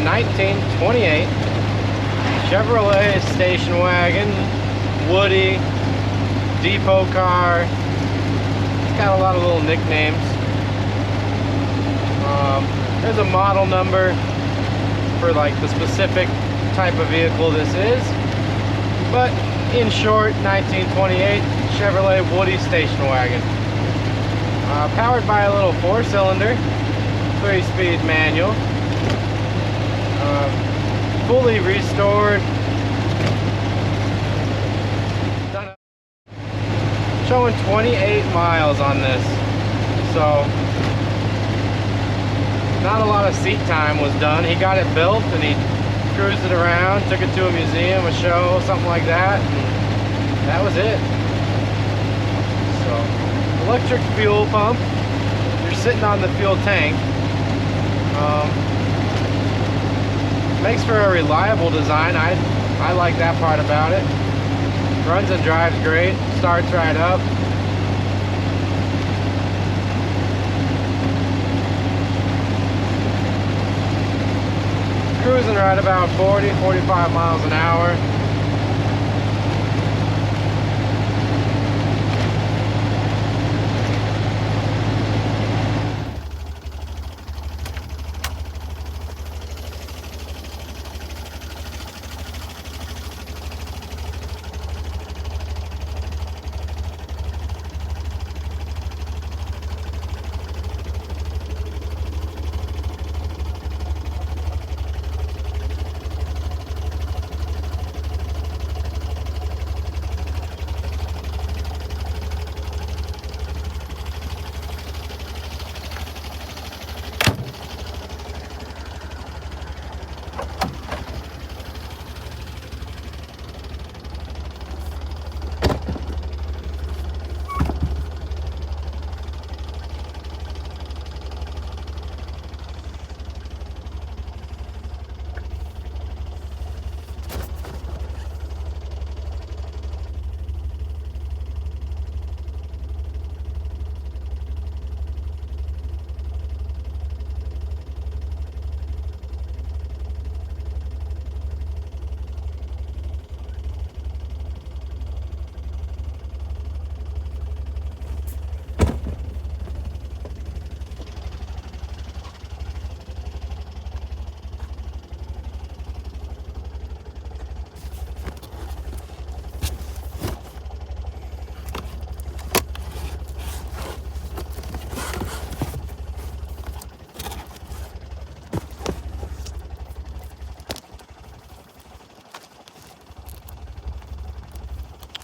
1928 Chevrolet station wagon, Woody, depot car. It's got a lot of little nicknames. There's a model number for like the specific type of vehicle this is, but in short, 1928 Chevrolet Woody station wagon. Powered by a little 4-cylinder, 3-speed manual. Fully restored. Showing 28 miles on this, so not a lot of seat time was done. He got it built and he cruised it around, took it to a museum, a show, something like that, and that was it. So, electric fuel pump. You're sitting on the fuel tank. Makes for a reliable design. I like that part about it. Runs and drives great. Starts right up. Cruising right about 40-45 miles an hour.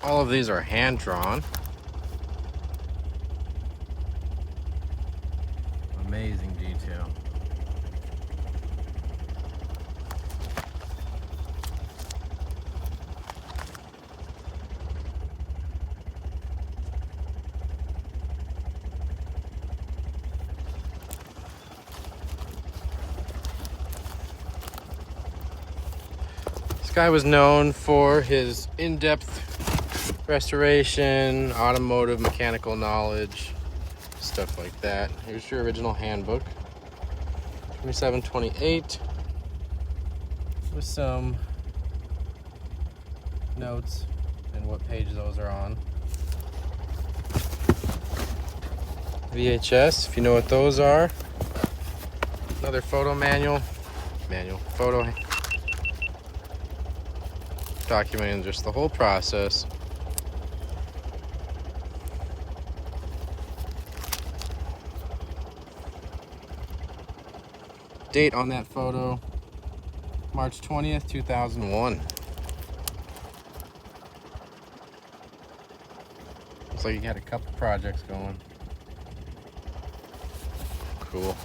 All of these are hand drawn. Amazing detail. This guy was known for his in-depth restoration, automotive, mechanical knowledge, stuff like that. Here's your original handbook, 2728, with some notes and what page those are on. VHS, if you know what those are. Another photo photo documenting just the whole process. Date on that photo, March 20th, 2001. Looks like you had a couple projects going. Cool.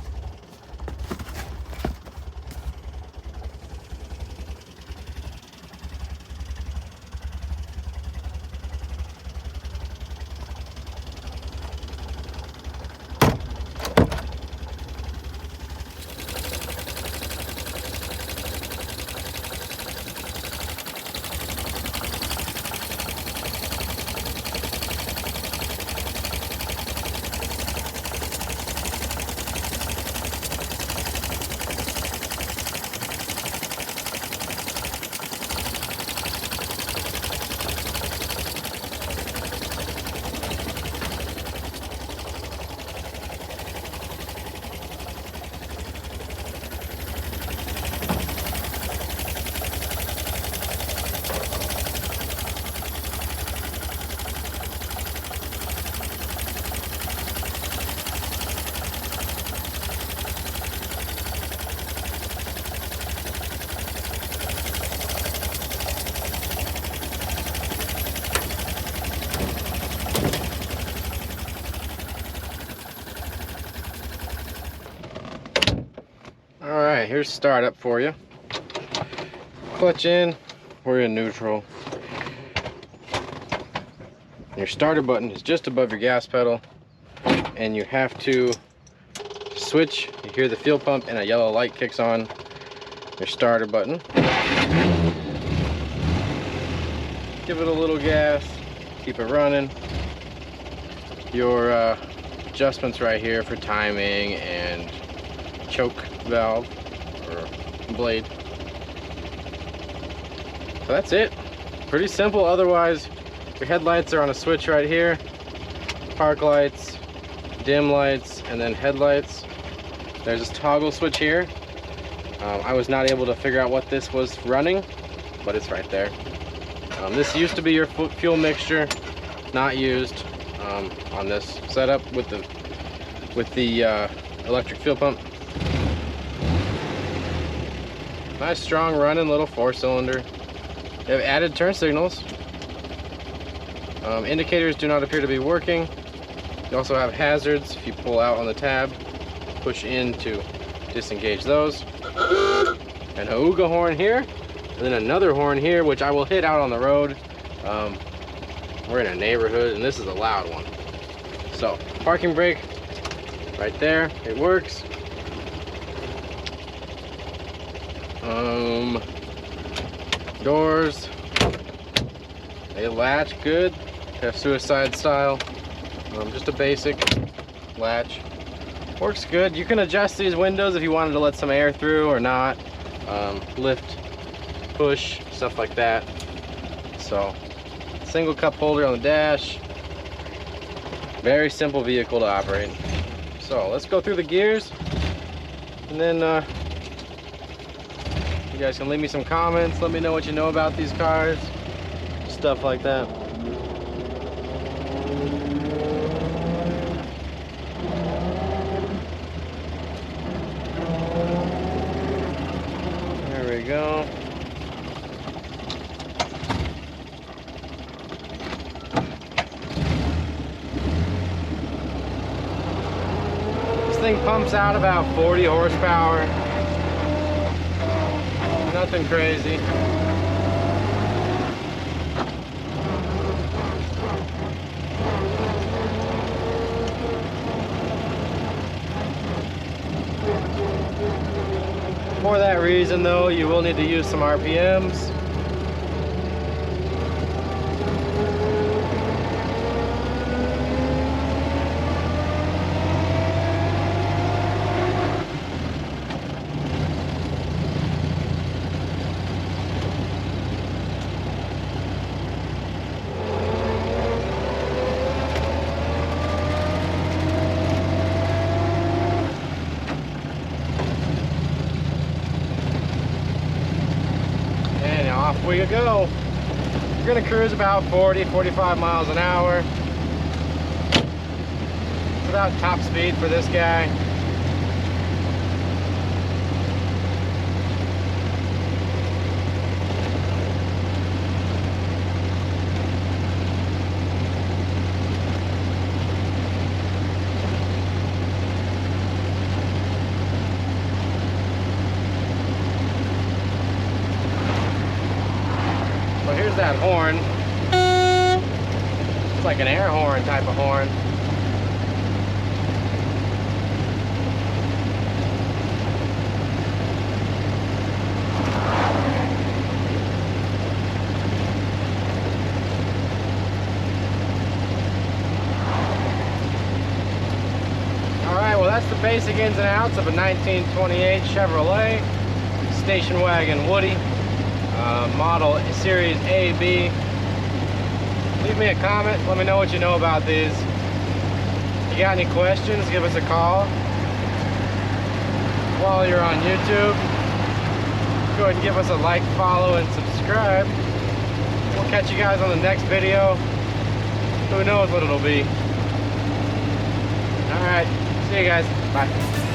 here's startup for you. Clutch in, we're in neutral. Your starter button is just above your gas pedal, and you have to switch. You hear the fuel pump and a yellow light kicks on. Your starter button. Give it a little gas, keep it running. Your adjustments right here for timing and choke valve or blade. So that's it. Pretty simple. Otherwise, your headlights are on a switch right here. Park lights, dim lights, and then headlights. There's this toggle switch here. I was not able to figure out what this was running, but it's right there. This used to be your fuel mixture, not used on this setup with the electric fuel pump. Nice strong running little 4-cylinder. They have added turn signals. Indicators do not appear to be working. You also have hazards. If you pull out on the tab, push in to disengage those. An Auga horn here, and then another horn here, which I will hit out on the road. We're in a neighborhood, and this is a loud one. So, parking brake, right there, it works. Doors, they latch good. They have suicide style. Just a basic latch. Works good. You can adjust these windows if you wanted to let some air through or not. Lift, push, stuff like that. So, single cup holder on the dash. Very simple vehicle to operate. So, let's go through the gears. And then you guys can leave me some comments. Let me know what you know about these cars. Stuff like that. There we go. This thing pumps out about 40 horsepower. Nothing crazy. For that reason though, you will need to use some RPMs. Off we go. You're gonna cruise about 40-45 miles an hour. It's about top speed for this guy. So here's that horn. It's like an air horn type of horn. Alright, well that's the basic ins and outs of a 1928 Chevrolet station wagon Woody. Model Series A, B. Leave me a comment. Let me know what you know about these. If you got any questions, give us a call. While you're on YouTube, go ahead and give us a like, follow, and subscribe. We'll catch you guys on the next video. Who knows what it'll be. Alright, see you guys. Bye.